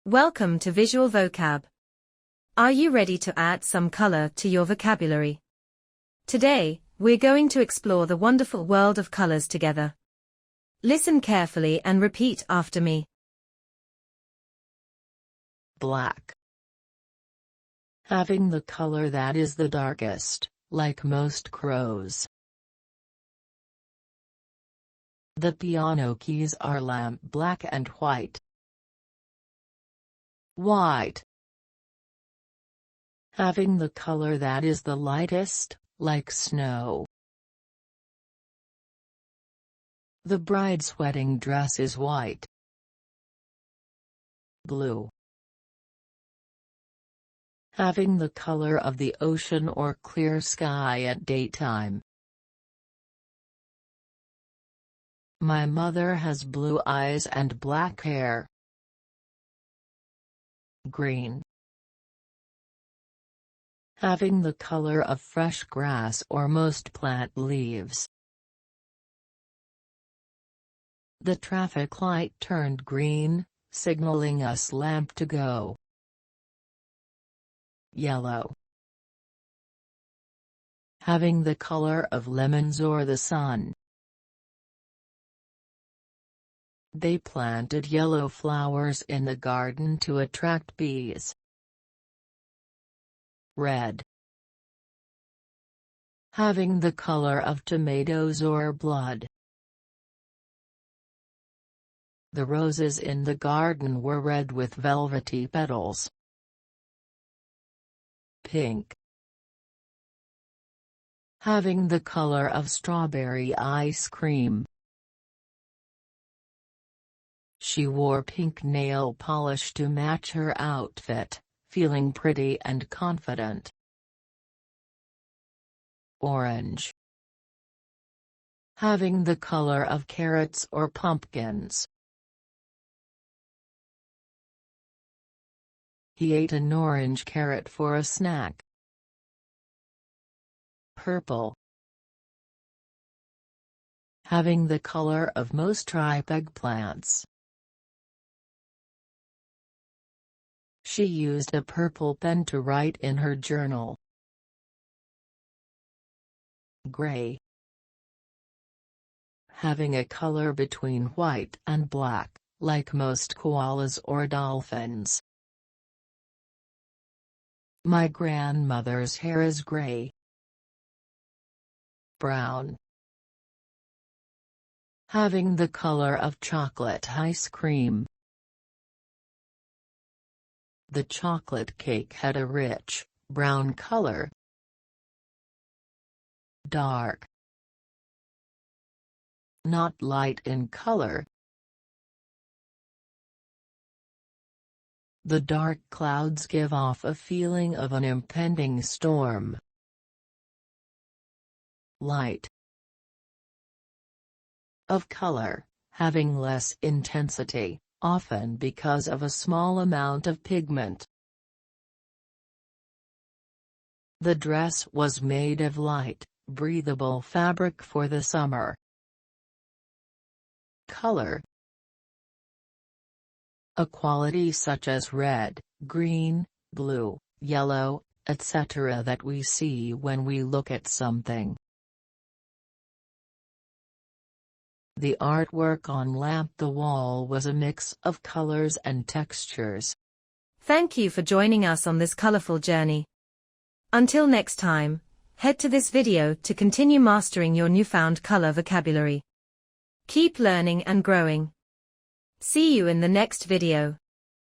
Welcome to Visual Vocab. Are you ready to add some color to your vocabulary? Today, we're going to explore the wonderful world of colors together. Listen carefully and repeat after me. Black. Having the color that is the darkest, like most crows. The piano keys are lamp black and white. White. Having the color that is the lightest, like snow. The bride's wedding dress is white. Blue. Having the color of the ocean or clear sky at daytime. My mother has blue eyes and black hair. Green. Having the color of fresh grass or most plant leaves. The traffic light turned green, signaling us lamp to go. Yellow. Having the color of lemons or the sun. They planted yellow flowers in the garden to attract bees. Red. Having the color of tomatoes or blood. The roses in the garden were red with velvety petals. Pink. Having the color of strawberry ice cream. She wore pink nail polish to match her outfit, feeling pretty and confident. Orange. Having the color of carrots or pumpkins. He ate an orange carrot for a snack. Purple. Having the color of most ripe eggplants. She used a purple pen to write in her journal. Gray. Having a color between white and black, like most koalas or dolphins. My grandmother's hair is gray. Brown. Having the color of chocolate ice cream. The chocolate cake had a rich, brown color. Dark. Not light in color. The dark clouds give off a feeling of an impending storm. Light. Of color, having less intensity, often because of a small amount of pigment. The dress was made of light, breathable fabric for the summer. Color. A quality such as red, green, blue, yellow, etc. that we see when we look at something. The artwork on lamp the wall was a mix of colors and textures. Thank you for joining us on this colorful journey. Until next time, head to this video to continue mastering your newfound color vocabulary. Keep learning and growing. See you in the next video.